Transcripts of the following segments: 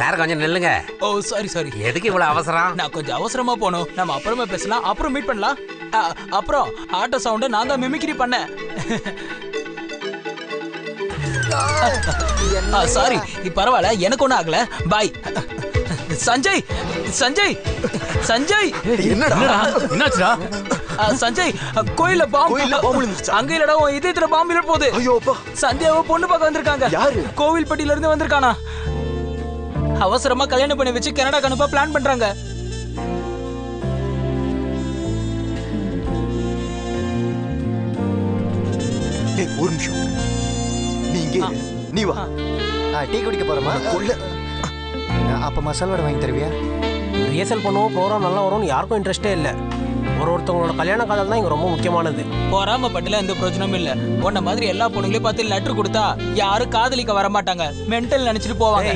Sir கொஞ்சம் நில்லுங்க. ஓ sorry. எதுக்கு இவ்வளவு அவசரம்? நான் கொஞ்சம் அவசரமா போனோம். நம்ம அப்புறமா பேசலாம். அப்புறம் மீட் பண்ணலாம். அப்புறம் ஆட்டோ சவுண்ட நான் தான் மிமிக்ரி பண்ணேன். சாரி, பரவாயில்ல, எனக்கு ஒன்றும் ஆகல. பாய். சஞ்சய் சஞ்சய் சஞ்சய் என்னாச்சுடா? சஞ்சய், கோயில்ல பாம்பு. அங்க இல்லடா, உன் இதயத்துல பாம்பு இல்ல போகுது. சந்தியாவை பொண்ணு பார்க்க வந்திருக்காங்க. யாரு? கோவில்பட்டியில இருந்து வந்திருக்கானா. அவசரமா கல்யாணம் பண்ணி வச்சு கனடா அனுப்ப பிளான் பண்றாங்க. ஒரு நிமிஷம், நீ வா. டீ குடிக்க போறோமா? அப்ப மசால் வடை வாங்கி தருவியா? ரிஹர்சல் பண்ணுவோம், ப்ரோக்ராம் நல்லா வரும்னு யாருக்கும் இன்ட்ரெஸ்டே இல்லை. ஒருத்தவங்களோட கல்யாண காதல் தான் இங்க ரொம்ப முக்கியமானது. பொறாமப்பட்டல எந்த பிரயோஜனமும் இல்ல. உன்ன மாதிரி எல்லா பொண்ணுங்களையும் பார்த்து லெட்டர் கொடுத்தா யாரும் காதலிக்க வர மாட்டாங்க. மென்டல் நினைச்சிட்டு போவாங்க.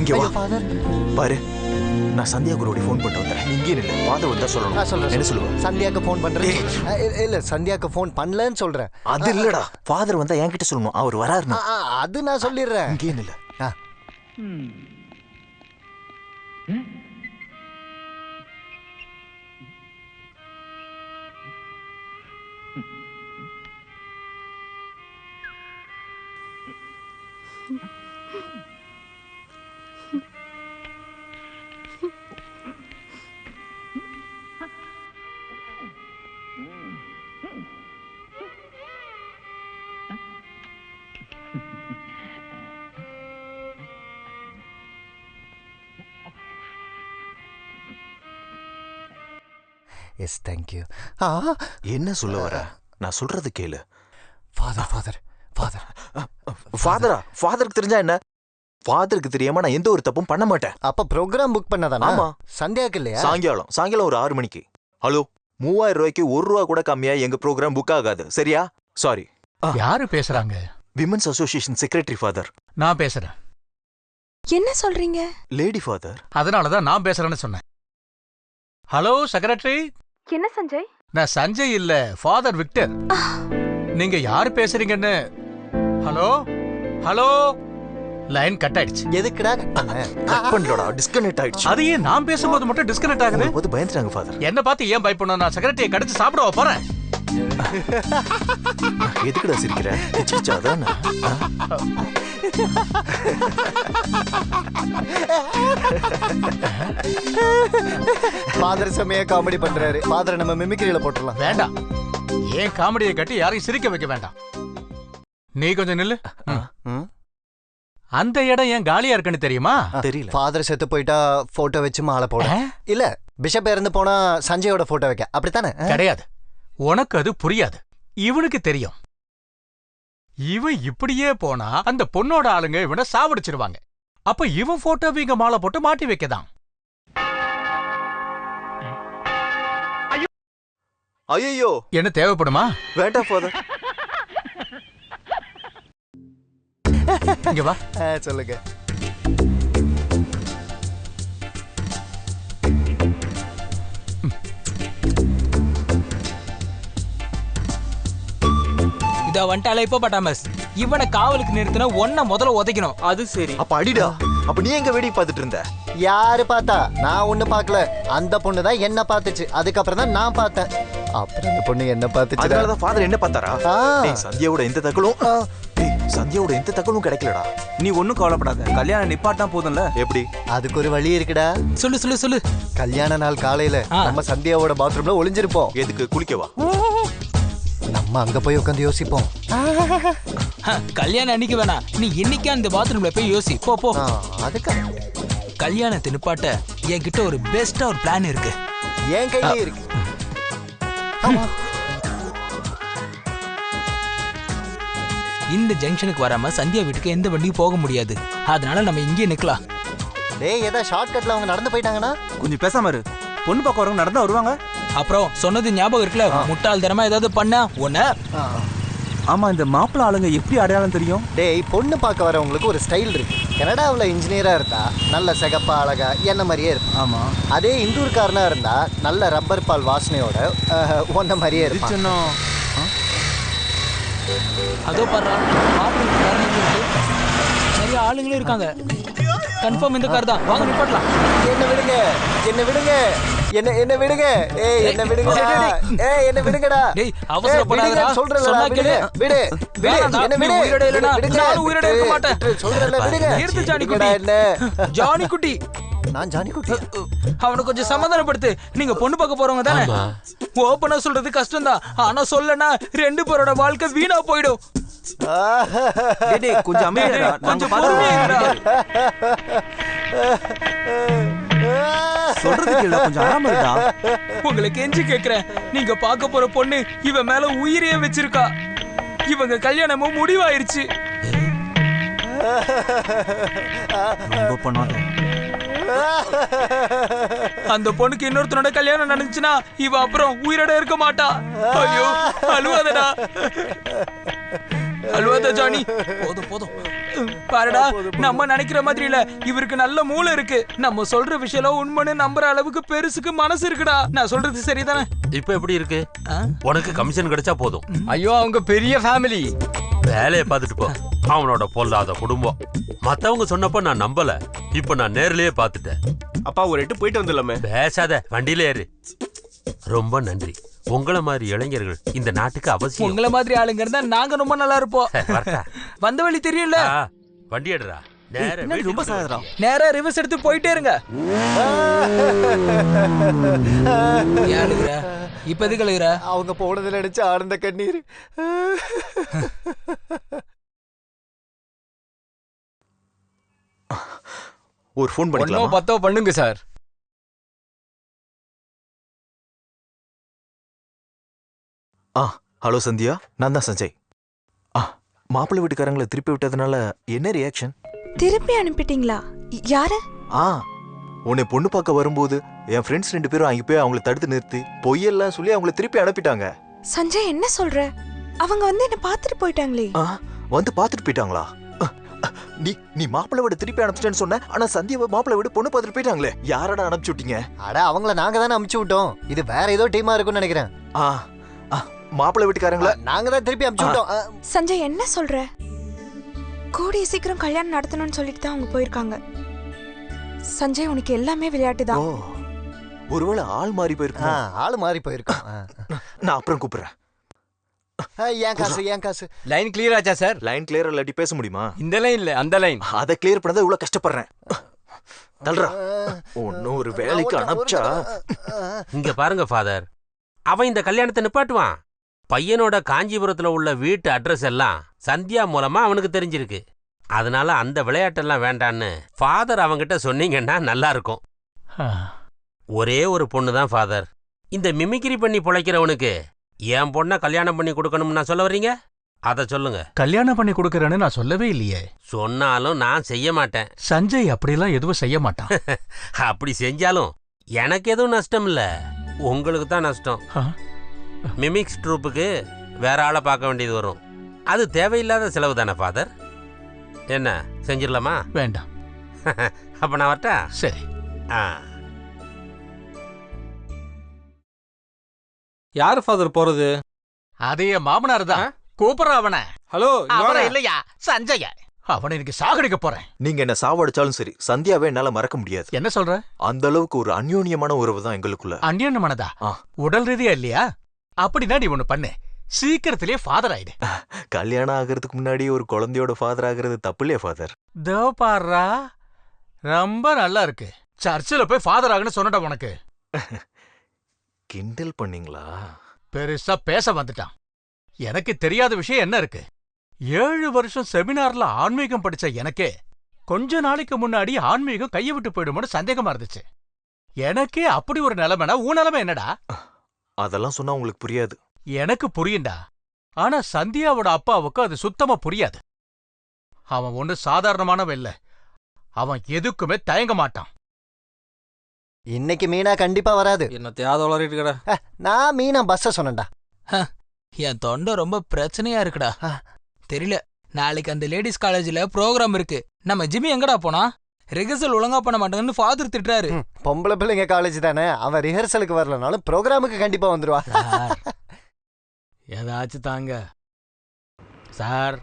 இங்க வா பாரு. நான் சந்தியா குருவோட ஃபோன் பண்ணிட்டு வந்தேன். நீ இங்கே நில்லு. ஃபாதர் வந்தா சொல்லணும். நான் சொல்றேன். என்ன சொல்லுவ? சந்தியாக்கு ஃபோன் பண்றேன். இல்ல, சந்தியாக்கு ஃபோன் பண்ணலன்னு சொல்றேன். அது இல்லடா, ஃபாதர் வந்தா என்கிட்ட சொல்லணும். அவர் வராருன்னு. அது நான் சொல்லிடுறேன். இங்கே நில்லு. Yes, thank you. என்ன சொல்ல வர? நான் சொல்றது கேளு. ஃபாதரா? ஃபாதருக்கு தெரிஞ்சா என்ன? ஃபாதருக்கு தெரியாம நான் எந்த ஒரு தப்பும் பண்ண மாட்டேன். அப்ப ப்ரோக்ராம் புக் பண்ணதானா? ஆமா. சந்தியாக்கு இல்லையா? சாயங்காலம் ஒரு 6 மணிக்கு. ஹலோ, 3000 ரூபாய்க்கு 1 ரூபா கூட கம்மியா எங்க ப்ரோக்ராம் புக் ஆகாது. சரியா? சாரி. யாரு பேசுறாங்க? Women's association secretary father. நான் பேசுறேன். என்ன சொல்றீங்க? Lady father. அதனாலதான் நான் பேசுறேன்னு சொன்னேன். Hello secretary. என்ன சஞ்சய்? நான் சஞ்சய் இல்ல, ஃபாதர் விக்டர். நீங்க யாரு பேசுறீங்கன்னு? ஹலோ, லைன் கட் ஆயிடுச்சு. எதுக்குடா கட் பண்ணலடா, டிஸ்கனெக்ட் ஆயிடுச்சு. அது ஏன் நான் பேசும்போது மட்டும் டிஸ்கனெக்ட் ஆகுது? போது பயந்துறாங்க ஃபாதர். என்ன பார்த்து ஏன் பயப்படணும்? நான் செக்ரட்டரியை கடிச்சு சாப்பிட போறேன். எதுக்குடா சிரிக்கிற? அதான் ஃபாதர் செமையா காமெடி பண்றாரு. ஃபாதரை நம்ம மிமிக்ரியில போட்டுடலாம். வேண்டாம், ஏன் காமெடியை கட்டி யாரையும் சிரிக்க வைக்க வேண்டாம். நீ கொஞ்சம் நில்லு. அந்த இடம் ஏன் காலியா இருக்குன்னு தெரியுமா? தெரியல. ஃபாதர் செத்து போயிட்டா போட்டோ வச்சு மாலை போட இல்ல, பிஷப் இறந்து போனா சஞ்சயோட போட்டோ வைக்க, அப்படித்தானே? கிடையாது, உனக்கு அது புரியாது. இவனுக்கு தெரியும். இவன் இப்படியே போனா அந்த பொண்ணோட ஆளுங்க இவனை சாவடிச்சிருவாங்க. அப்ப இவன் போட்டோவை இங்க மாலை போட்டு மாட்டி வைக்கதான். ஐயோ, என்ன தேவைப்படுமா? வேண்டாம் ஃபாதர். இங்க வா. சொல்லுங்க. இத வந்துட்டால இப்ப பட்டாமஸ். இவனை காவலுக்கு நிறுத்தினா ஒன்ன முதல்ல உதைக்கணும். அது சரி. அப்ப அடிடா. அப்ப நீ எங்க வேடிக்கை பார்த்துட்டு இருந்த? யாரு பார்த்தா? நான் ஒண்ணு பார்க்கல. அந்த பொண்ணு தான் என்ன பார்த்துச்சு. அதுக்கப்புறம் தான் நான் பார்த்தேன். அப்புறம் அந்த பொண்ணு என்ன பார்த்துச்சு. அதனாலதான் ஃபாதர் என்ன பார்த்தாரா? சந்தியாவோட எந்த தகவலும் கிடைக்கலடா. நீ ஒன்னும் கவலைப்படாத, கல்யாணம் நிப்பாட்டா போதும்ல. எப்படி? அதுக்கு ஒரு வழி இருக்குடா. சொல்லு. கல்யாண நாள் காலையில நம்ம சந்தியாவோட பாத்ரூம்ல ஒளிஞ்சிருப்போம். எதுக்கு? குளிக்கவா? நம்ம அங்க போய் உட்காந்து யோசிப்போம். கல்யாணம் அன்னைக்கு வேணா, நீ இன்னைக்கு அந்த பாத்ரூம்ல போய் யோசி. போ. அதுக்கு கல்யாணத்தை நிப்பாட்ட என்கிட்ட ஒரு பெஸ்டா ஒரு பிளான் இருக்கு. என் கையிலே இருக்கு. இந்த ஜங்ஷனுக்கு வராம சந்தியா வீட்டுக்கு எந்த வண்டியும் போக முடியாது. அதனால நம்ம இங்கே நிக்கலாம். டேய், ஏதா ஷார்ட்கட்ல அவங்க நடந்து போயிட்டாங்கன்னா? கொஞ்சம் பேசாம இரு. பொண்ணு பார்க்க வரவங்க நடந்தா வருவாங்க. அப்புறம் சொன்னது ஞாபகம் இருக்குல்ல, முட்டாள் தரமா ஏதாவது பண்ண ஒண்ணு. ஆமா, இந்த மாப்பிள்ள ஆளுங்க எப்படி அடையாளம் தெரியும்? டேய், பொண்ணு பார்க்க வரவங்களுக்கு ஒரு ஸ்டைல் இருக்கு. கனடாவில் இன்ஜினியரா இருந்தா நல்ல சிகப்பா அழகா என்ன மாதிரியே இருக்கும். ஆமா. அதே இந்தூர்காரனா இருந்தா நல்ல ரப்பர் பால் வாசனையோட ஒன்ன மாதிரியே இருக்கும். அதோ பாரு நிறைய ஆளுங்களும் இருக்காங்க. கன்ஃபார்ம் இந்த கார் தான். வாங்க நிப்பாட்டலாம். என்ன விடுங்க, என்ன விடுங்க, என்ன விடுங்க. ஏய் என்ன விடுங்கடா, ஏய் என்ன விடுங்கடா. டேய் அவசரப்படாதடா. சொல்றேன் சொன்னா கேளு. விடு விடு, என்ன விடு. உயிரோட இல்லனா நான் உயிரோட இருக்க மாட்டேன். சொல்றேன்ல விடுங்க. நிறுத்து ஜானி குட்டி. என்ன ஜானி குட்டி, நான் ஜானி குட்டி. அவனை கொஞ்சம் சமாதானப்படுத்து. நீங்க பொண்ணு பார்க்க போறவங்க தானே? ஓப்பனா சொல்றது கஷ்டம் தான். ஆனா சொல்லனா 2 பேரோட வாழ்க்கை வீணா போயிடும். கொஞ்சம் அமைதியா கொஞ்சம் பொறுமையா இருடா. சொல்றது கேளு, கொஞ்சம் ஆறாம இருடா. உங்களை கெஞ்சி கேக்குறேன். நீங்க பார்க்க போற பொண்ணு இவன் மேல உயிரையே வச்சிருக்கா. இவங்க கல்யாணமும் முடிவாயிருச்சு. ரொம்ப பண்ணாத. அந்த பொண்ணுக்கு இன்னொருத்தனோட கல்யாணம் நடந்துச்சுன்னா இவ அப்புறம் உயிரோட இருக்க மாட்டா. ஐயோ அழுவாதடா, அழுவாத ஜானி. போதும் போதும் பாருடா, நம்ம நினைக்கிற மாதிரி இல்ல. இவருக்கு நல்ல மூளை இருக்கு. நம்ம சொல்ற விஷயம் உண்மைன்னு நம்புற அளவுக்கு பெருசுக்கு மனசு இருக்குடா. நான் சொல்றது சரிதானே? இப்ப எப்படி இருக்கு? உனக்கு கமிஷன் கிடைச்சா போதும். ஐயோ அவங்க பெரிய ஃபேமிலி. வேலையை பார்த்துட்டு போ. அவனோட பொல்லாத குடும்பம். மத்தவங்க சொன்னப்ப நான் நம்பல. இப்ப நான் நேர்லயே பார்த்துட்டேன். அப்பா ஒரு எட்டு போயிட்டு வந்துடலாமே. பேசாத, வண்டியில ஏறு. ரொம்ப நன்றி. உங்கள மாதிரி இளைஞர்கள் இந்த நாட்டுக்கு அவசியம். உங்கள மாதிரி ஆளுங்க இருந்தா நாங்க ரொம்ப நல்லா இருப்போம். வந்த வழி தெரியும்ல? வண்டி எடுறா. ரொம்ப சாயறா. நேரா ரிவர்ஸ் எடுத்து போயிட்டே இருங்க. இப்ப எதுக்கு அழுகுற? அவங்க போனதுல நினைச்சு ஆனந்த கண்ணீர். ஒரு ஃபோன் பண்ணிக்கலாம். 10 பண்ணுங்க சார். ஹலோ சந்தியா, நான் தான் சஞ்சய். மாப்பிள்ளை வீட்டுக்காரங்களை திருப்பி விட்டதுனால என்ன ரியாக்ஷன்? திருப்பி அனுப்பிட்டீங்களா? யாரு? உன்னை பொண்ணு பார்க்க வரும்போது என் ஃப்ரெண்ட்ஸ் 2 பேரும் அங்க போய் அவங்கள தடுத்து நிறுத்தி பொய்யெல்லாம் சொல்லி அவங்கள திருப்பி அனுப்பிட்டாங்க. சஞ்சய் என்ன சொல்ற? அவங்க வந்து என்ன பார்த்துட்டு போயிட்டாங்களே. வந்து பார்த்துட்டு போயிட்டாங்களா? நீ மாப்பிள்ளை வீடு திருப்பி அனுப்பிச்சிட்டேன்னு சொன்ன. ஆனா சந்தியாவை மாப்பிள்ளை வீடு பொண்ணு பார்த்துட்டு போயிட்டாங்களே. யாரடா அனுப்பிச்சு விட்டீங்க? அட அவங்கள நாங்க தானே அனுப்பிச்சு விட்டோம். இது வேற ஏதோ டீமா இருக்கும்னு நினைக்கிறேன். மாப்பிள்ளை வீட்டுக்காரங்கள நாங்க தான் திருப்பி அனுப்பிச்சு விட்டோம். சஞ்சய் என்ன சொல்ற? கூடிய சீக்கிரம் கல்யாணம் நடத்தணும்னு சொல்லிட்டு தான் அவங்க போயிருக்காங்க. சஞ்சய் உனக்கு எல்லாமே விளையாட்டு தான். ஒருவேளை ஆள் மாறி போயிருக்கு. ஆள் மாறி போயிருக்கோம். நான் அப்புறம் கூப்பிடுறேன். ஏன் காசு லைன் கிளியர் ஆச்சா சார்? லைன் கிளியர் இல்லாட்டி பேச முடியுமா? இந்த லைன் இல்ல அந்த லைன். அதை கிளியர் பண்ணதான் இவ்வளவு கஷ்டப்படுறேன். தல்றா ஒன்னும் ஒரு வேலைக்கு அனுப்பிச்சா. இங்க பாருங்க ஃபாதர், அவன் இந்த கல்யாணத்தை நிப்பாட்டுவான். பையனோட காஞ்சிபுரத்துல உள்ள வீட்டு அட்ரஸ் எல்லாம் சந்தியா மூலமா அவனுக்கு தெரிஞ்சிருக்கு. அதனால அந்த விளையாட்டெல்லாம் வேண்டான்னு ஃபாதர் அவங்கிட்ட சொன்னீங்கன்னா நல்லா இருக்கும். ஒரே ஒரு பொண்ணு தான் ஃபாதர். இந்த மிமிக்ரி பண்ணி பொழைக்கிறவனுக்கு என் பொண்ணை கல்யாணம் பண்ணி கொடுக்கணும்னு நான் சொல்ல வர்றீங்க? அத சொல்லுங்க. கல்யாணம் பண்ணி கொடுக்கறேன்னு நான் சொல்லவே இல்லையே. சொன்னாலும் நான் செய்ய மாட்டேன். சஞ்சய் அப்படிலாம் எதுவும் செய்ய மாட்டான். அப்படி செஞ்சாலும் எனக்கு எதுவும் நஷ்டம் இல்ல, உங்களுக்கு தான் நஷ்டம். மிமிக்ஸ் ட்ரூப்புக்கு வேற ஆளை பார்க்க வேண்டியது வரும். அது தேவையில்லாத செலவு தானே ஃபாதர்? என்ன செஞ்சிடலாமா? வேண்டாம். அப்ப நான் வரட்டா? சரி. யாரு ஃபாதர் போறது? அதே மாமனார் தான். கூப்பிடுற அவனை. ஹலோ இல்லையா சஞ்சய. அவனை எனக்கு சாகடிக்க போறேன். நீங்க என்ன சாவடிச்சாலும் சரி, சந்தியாவே என்னால மறக்க முடியாது. என்ன சொல்ற? அந்த அளவுக்கு ஒரு அந்யோன்யமான உறவு தான் எங்களுக்குள்ள. அந்யோன்யமானதா? உடல் ரீதியா இல்லையா? அப்படின்னா நீ ஒண்ணு பண்ணு, சீக்கிரத்திலே ஃபாதர் ஆயிடு. கல்யாணம் ஆகிறதுக்கு முன்னாடி ஒரு குழந்தையோட ஃபாதர் ஆகிறது தப்பு இல்லையா ஃபாதர்? தோ பாரா, ரொம்ப நல்லா இருக்கு. சர்ச்சில் போய் ஃபாதர் ஆகுன்னு சொன்னடா உனக்கு. கிண்டல் பண்ணீங்களா? பெருசா பேச வந்துட்டான். எனக்கு தெரியாத விஷயம் என்ன இருக்கு? 7 வருஷம் செமினார்ல ஆன்மீகம் படிச்ச எனக்கே கொஞ்ச நாளைக்கு முன்னாடி ஆன்மீகம் கையை விட்டு போயிடுமோன்னு சந்தேகமா இருந்துச்சு. எனக்கே அப்படி ஒரு நிலைமைனா உன் நிலைமை என்னடா? அதெல்லாம் சொன்னா உங்களுக்கு புரியாது. எனக்கு புரியுண்டா. ஆனா சந்தியாவோட அப்பாவுக்கு அது சுத்தமா புரியாது. அவன் ஒண்ணு சாதாரணமானவன் இல்ல. அவன் எதுக்குமே தயங்க மாட்டான். இன்னைக்கு மீனா கண்டிப்பா வராது. என்ன தேவதோளறிட்டு கடா. நான் மீனா பஸ்ஸ சொன்னேன்டா. என் தொண்டை ரொம்ப பிரச்சனையா இருக்குடா. தெரியல, நாளைக்கு அந்த லேடிஸ் காலேஜ்ல ப்ரோக்ராம் இருக்கு. நம்ம ஜிம்மி எங்கடா போனா? ரிஹர்சல் ஒழுங்கா பண்ண மாட்டாங்கன்னு ஃபாதர் திட்டுறாரு. பொம்பளை பிள்ளைங்க காலேஜ் தானே, அவன் ரிஹர்சலுக்கு வரலனாலும் ப்ரோக்ராமுக்கு கண்டிப்பா வந்துருவா. ஏதாச்சும் தாங்க. சார்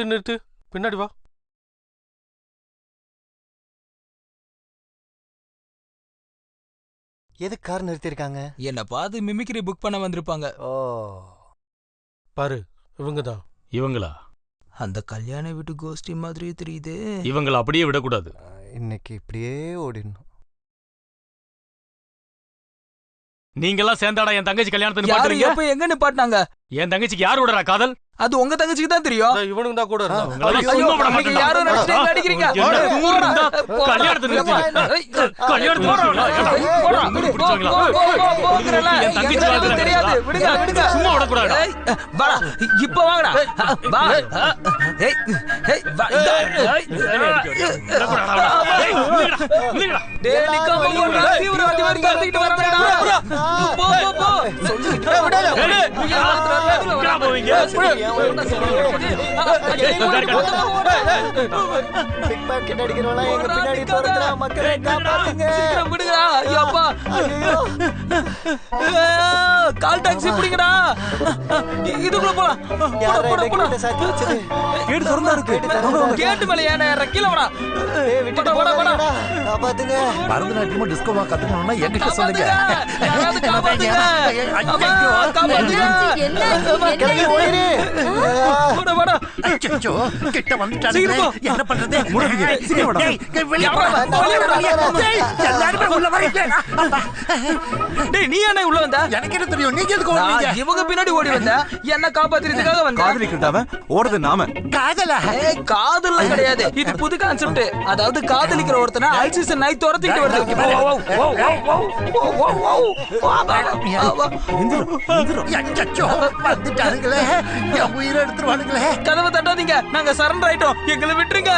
நிறுத்து பின்னாடி வா. எதுக்கு கார் நிறுத்திருக்காங்க? என்ன பார்த்து மிமிக்ரி புக் பண்ண வந்திருப்பாங்க. ஓ, பாரு இவங்க தான். இவங்களா? அந்த கல்யாண வீட்டு கோஷ்டி மாதிரி தெரியுது. இவங்கள அப்படியே விடக்கூடாது. இன்னைக்கு இப்படியே ஓடிடணும். நீங்கெல்லாம் சேர்ந்தாடா என் தங்கச்சி கல்யாணத்தை யாரு பாக்குறீங்க? எப்ப எங்க நிப்பாட்டினாங்க? என் தங்கச்சிக்கு யார் விடுறா காதல்? அது உங்க தங்கச்சிக்கு தான் தெரியும். இவனுங்க தான் கூட இருந்தா. உங்களெல்லாம் ஐயோ, சும்மா விட நீங்க மாட்டேன்டா. யாரோ நினைச்சிட்டு எங்க அடிக்கிறீங்க? என்ன ஊர் இருந்தா கல்யாணத்தை நிறுத்து. கல்யாணத்தை போங்கறல. என் தங்கச்சி எனக்கு வாழ்க்கை தெரியாது. விடுங்க. சும்மா விடக்கூடாதுடா. வாடா, இப்ப வாங்கடா. வா. ஏய், ஏய், வா. டேய், நிக்காம போடா. தீவிரவாதி மாதிரி கடத்திட்டு வரானடா. போ. சொல்லிட்டு விடல. பிக் பாக்கெட் அடிக்கிறவங்களா எங்க பின்னாடி துரத்துறா. மக்களே காப்பாத்துங்க. சீக்கிரம் விடுங்கடா. ஐயோப்பா. கால் டாக்ஸி பிடிங்கடா. இதுக்குள்ள போலாம். யாரா இந்த கேட்ட சாத்தி வச்சது? கேட்டு திறந்தா இருக்கு. கேட்டு மேல ஏன கீழ வாடா. ஏய், விட்டுட்டு போடா. காப்பாத்துங்க. பரதநாட்டியமா டிஸ்கோவா கத்துக்கணும்னா என்கிட்ட சொல்லுங்க. யாராவது காப்பாத்துங்க. அம்மா, காப்பாத்துங்க. கிளம்பி ஓடிரு. வாடா. அச்சச்சோ, கிட்ட வந்துட்டானுங்களே. சீக்கிரம் போ. என்ன பண்றது? சீக்கிரம் வாடா. டேய், வெளிய போடா. டேய், எல்லாரும் உள்ள வரீங்க. டேய், நீ என்ன உள்ள வந்த? எனக்கு என்ன தெரியும்? நீங்க எதுக்கு ஓடுறீங்க? நான் இவங்க பின்னாடி ஓடி வந்த. என்ன காப்பாத்துறதுக்காக வந்த. காதலிக்கிட்டவன் ஓடுறது நாம. காதலா? ஏய், காதல்லாம் கிடையாது. இது புது கான்செப்ட். அதாவது காதலிக்கிற ஒருத்தனை அல்சிசன் நாய் துரத்திட்டு வருது. அச்சச்சோ, வந்துட்டானுங்களே. என் உயிரை எடுத்துருவானுங்களே. கதவை தட்டாதீங்க. நாங்க சரண்டர் ஆயிட்டோம். எங்களை விட்டுருங்க.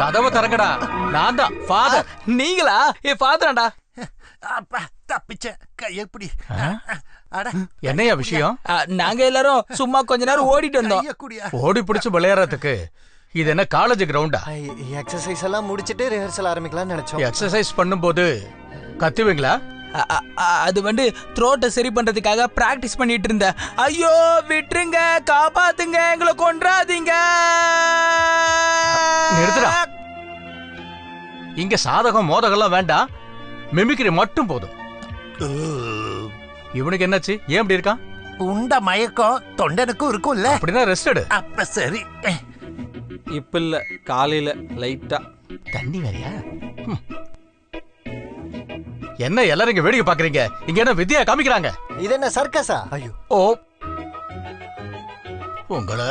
கதவை திறக்கடா. நான் தான் ஃபாதர். நீங்களா? ஏ ஃபாதராண்டா. அப்பா, தப்பிச்சேன். கையப்பிடி. அட, என்னையா விஷயம்? நாங்க எல்லாரும் சும்மா கொஞ்ச நேரம் ஓடிட்டு வந்தோம். கையக்குடியா. ஓடி பிடிச்சு விளையாடுறதுக்கு இது என்ன காலேஜ் கிரவுண்டா? எக்ஸசைஸ் எல்லாம் முடிச்சிட்டு ரிஹர்சல் ஆரம்பிக்கலாம்னு நினைச்சோம். எக்ஸசைஸ் பண்ணும்போது கத்துவீங்களா? அது வந்து த்ரோட்டை சரி பண்றதுக்காக பிராக்டிஸ் பண்ணிட்டு இருந்தேன். ஐயோ, விட்டுருங்க. காப்பாத்துங்க. எங்களை கொன்றாதீங்க. நிறுத்துடா. இங்க சாதகம் மோதகம்லாம் வேண்டாம். மிமிக்ரி மட்டும் போதும். இவனுக்கு என்னாச்சு? ஏன் இப்படி இருக்கான்? உண்ட மயக்கம் தொண்டனுக்கும் இருக்கும்ல. அப்படின்னா ரெஸ்ட் எடு. அப்ப சரி. இப்ப இல்ல, காலையில லைட்டா. தண்ணி வேறையா? என்ன எல்லாரும் இங்க வேடிக்கை பாக்குறீங்க? இங்க என்ன வித்தியா காமிக்கிறாங்க? இது என்ன சர்க்கஸா? ஐயோ. ஓ, உங்களை